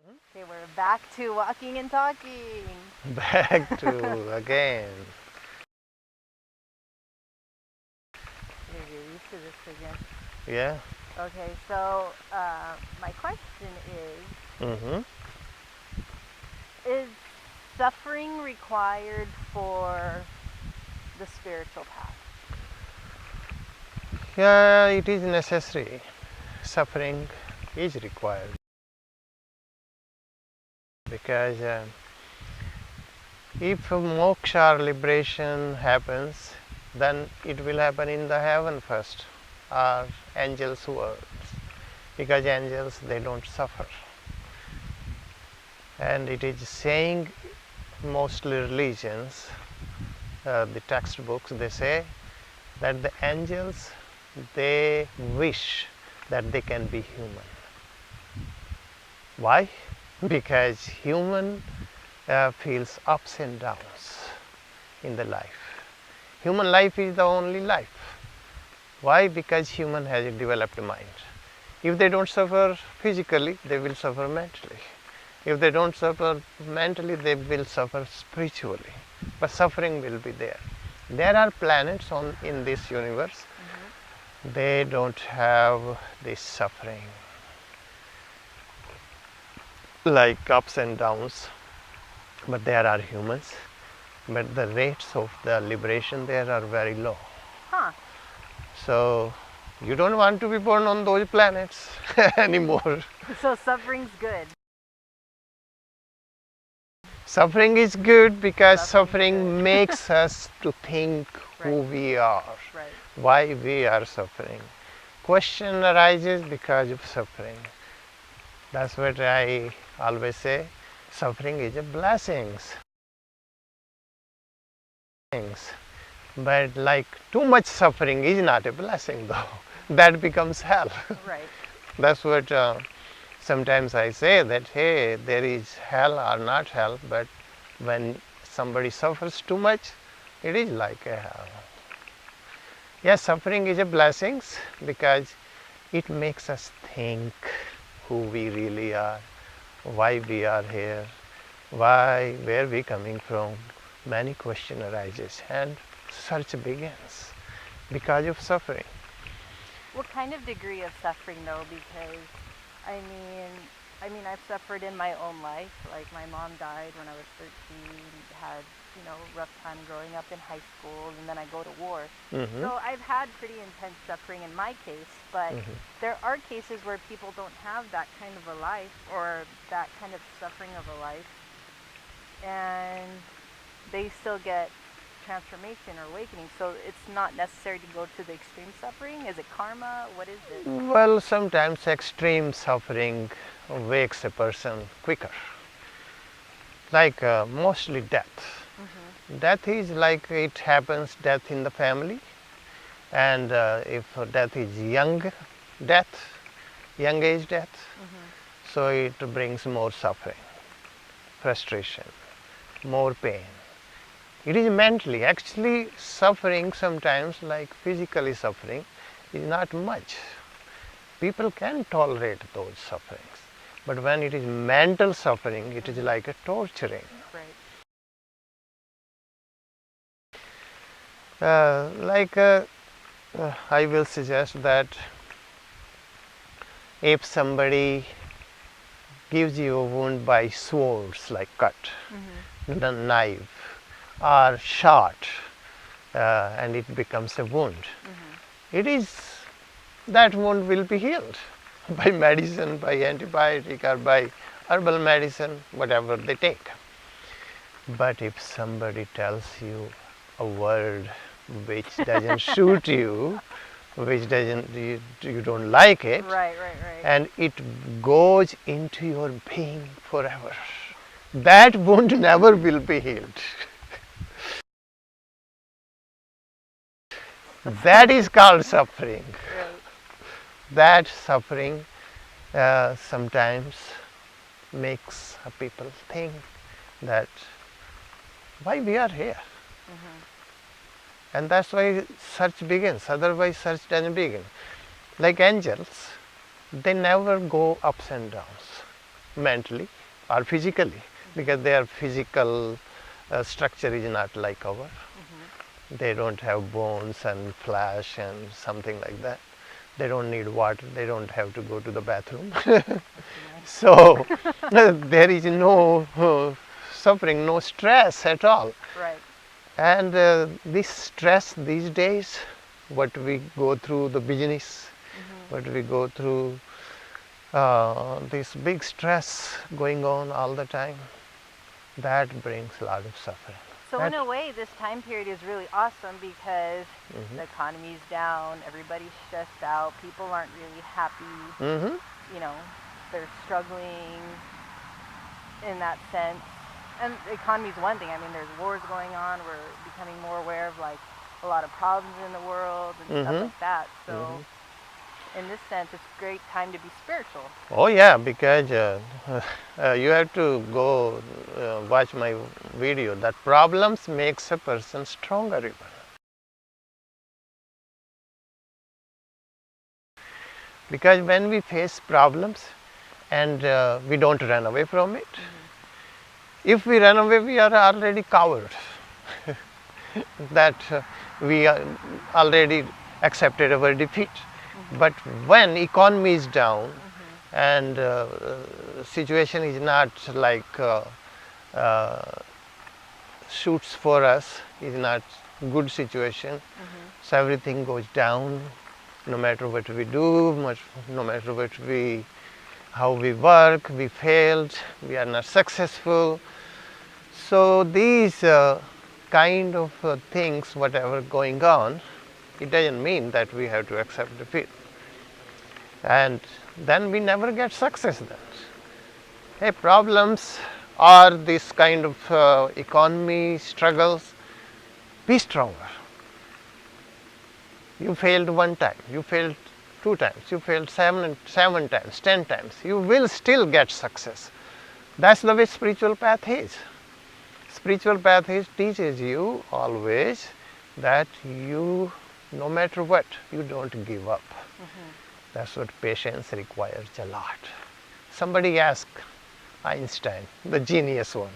Okay, we're back to walking and talking. Back to again. You're used to this again. Yeah. Okay, so my question Mm-hmm. is suffering required for the spiritual path? Yeah, it is necessary. Suffering is required because if moksha or liberation happens, then it will happen in the heaven first, or angels' worlds, because angels they don't suffer. And it is saying mostly religions, the textbooks they say that the angels they wish that they can be human. Why? Because human feels ups and downs in the life. Human life is the only life. Why? Because human has a developed mind. If they don't suffer physically, they will suffer mentally. If they don't suffer mentally, they will suffer spiritually. But suffering will be there. There are planets in this universe. They don't have this suffering like ups and downs, but there are humans. But the rates of the liberation there are very low. Huh. So you don't want to be born on those planets anymore. So suffering's good. Suffering is good because Suffering's suffering good. makes us to think who Right. we are, Right. why we are suffering. Question arises because of suffering. That's what I always say. Suffering is a blessing. But like too much suffering is not a blessing though. That becomes hell. Right. That's what sometimes I say that hey, there is hell or not hell, but when somebody suffers too much, it is like a hell. Yes, suffering is a blessing because it makes us think who we really are, why we are here, where we coming from. Many question arises and search begins because of suffering. What kind of degree of suffering though? Because I mean, I've suffered in my own life. Like my mom died when I was 13. Had rough time growing up in high school, and then I go to war. Mm-hmm. So I've had pretty intense suffering in my case. But there are cases where people don't have that kind of a life or that kind of suffering of a life, and they still get transformation or awakening. So it's not necessary to go to the extreme suffering. Is it karma? What is it? Well, sometimes extreme suffering wakes a person quicker, like mostly death. Death is like it happens death in the family, and if death is young age death, so it brings more suffering, frustration, more pain. It is mentally, actually suffering sometimes like physically suffering is not much. People can tolerate those sufferings, but when it is mental suffering, it is like a torturing. Right. I will suggest that if somebody gives you a wound by swords, like cut, the knife, or shot, and it becomes a wound, that wound will be healed by medicine, by antibiotic, or by herbal medicine, whatever they take. But if somebody tells you a word which doesn't suit you, which you don't like it, Right. and it goes into your being forever, that wound never will be healed. That is called suffering. Right. That suffering sometimes makes people think that why we are here. And that's why search begins, otherwise search doesn't begin. Like angels, they never go ups and downs. mentally or physically, because their physical structure is not like our. They don't have bones and flesh and something like that. They don't need water. They don't have to go to the bathroom. So there is no suffering, no stress at all. Right. And this stress these days, what we go through the business, what we go through, this big stress going on all the time, that brings a lot of suffering. So in a way, this time period is really awesome because the economy's down, everybody's stressed out, people aren't really happy, you know, they're struggling in that sense. And the economy's one thing. I mean, there's wars going on. We're becoming more aware of like a lot of problems in the world and stuff like that. So in this sense, it's a great time to be spiritual. Oh yeah, because you have to go watch my video, that problems makes a person stronger even. Because when we face problems and we don't run away from it, if we run away, we are already coward. That we already accepted our defeat. But when economy is down and situation is not like suits for us, is not good situation, so everything goes down. No matter what we do, no matter how we work, we failed, we are not successful. So these kind of things, whatever going on, it doesn't mean that we have to accept defeat. And then we never get success then. Hey, problems or this kind of economy struggles, be stronger. You failed one time, you failed 2 times, you failed 7 times, 10 times, you will still get success. That's the way spiritual path is. Spiritual path teaches you always that you, no matter what, you don't give up. That's what patience requires a lot. Somebody asked Einstein, the genius one,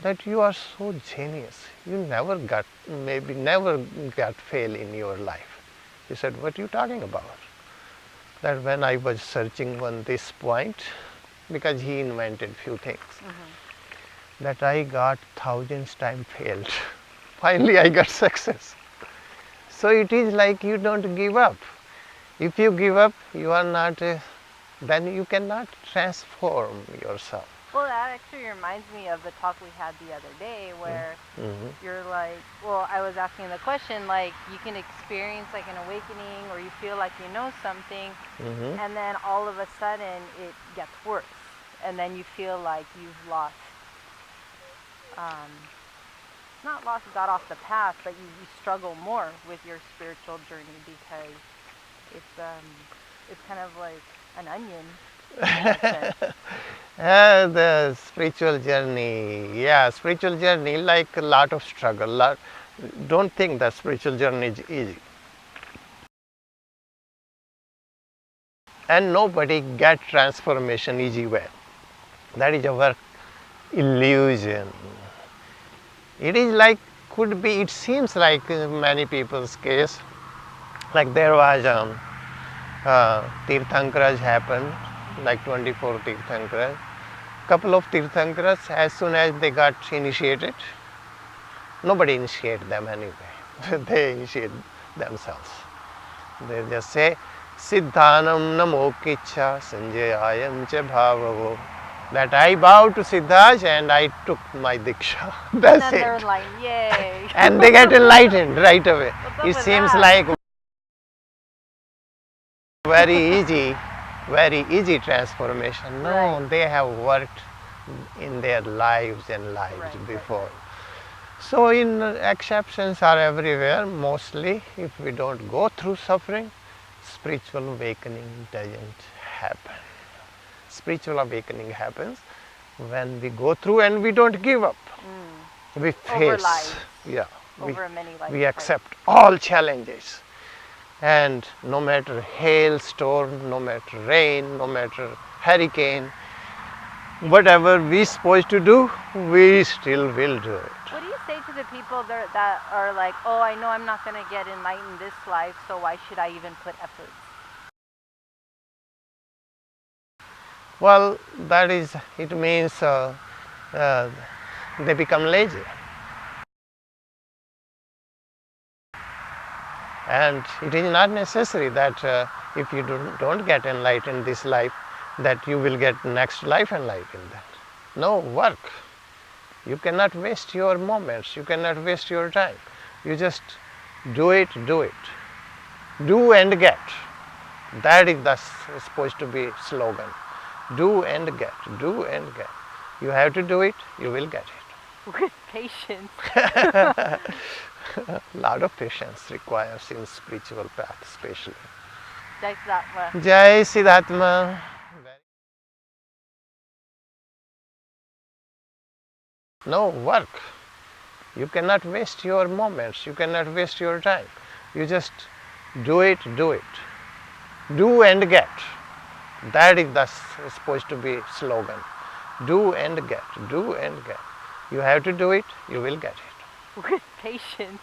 that you are so genius, you never got fail in your life. He said, what are you talking about? That when I was searching on this point, because he invented few things, that I got thousands times failed. Finally I got success. So it is like you don't give up. If you give up, you are not, then you cannot transform yourself. Well, that actually reminds me of the talk we had the other day where you're like, well, I was asking the question, like, you can experience like an awakening or you feel like you know something, and then all of a sudden it gets worse. And then you feel like you've lost, got off the path, but you struggle more with your spiritual journey because it's kind of like an onion. The spiritual journey, like a lot of struggle. Don't think that spiritual journey is easy. And nobody get transformation easy way. That is our illusion. It is like, it seems like in many people's case, like there was Tirthankaras happened, like 24 Tirthankaras. Couple of Tirthankaras, as soon as they got initiated, nobody initiated them anyway. They initiate themselves. They just say, Siddhanam namo kicha sanjayayam cha bhavavo. That I bowed to Siddhaj and I took my diksha. That's and then they're like, yay. And they get enlightened right away. It seems like very easy transformation. No, they have worked in their lives and lives before. So in exceptions are everywhere. Mostly if we don't go through suffering, spiritual awakening doesn't happen. Spiritual awakening happens when we go through and we don't give up. We face, we accept all challenges. And no matter hailstorm, no matter rain, no matter hurricane, whatever we supposed to do, we still will do it. What do you say to the people that are like, oh, I know I'm not going to get enlightened this life, so why should I even put efforts? Well, that is, it means they become lazy. And it is not necessary that if you don't get enlightened this life, that you will get next life enlightened. No, work. You cannot waste your moments, you cannot waste your time. You just do it, do it. Do and get. That is supposed to be slogan. Do and get, do and get. You have to do it, you will get it. With patience. Lot of patience requires in spiritual path especially. Jai Siddhartha. Jai Siddhartha. No, work. You cannot waste your moments, you cannot waste your time. You just do it, do it. Do and get. That is supposed to be slogan. Do and get, do and get. You have to do it, you will get it. With patience.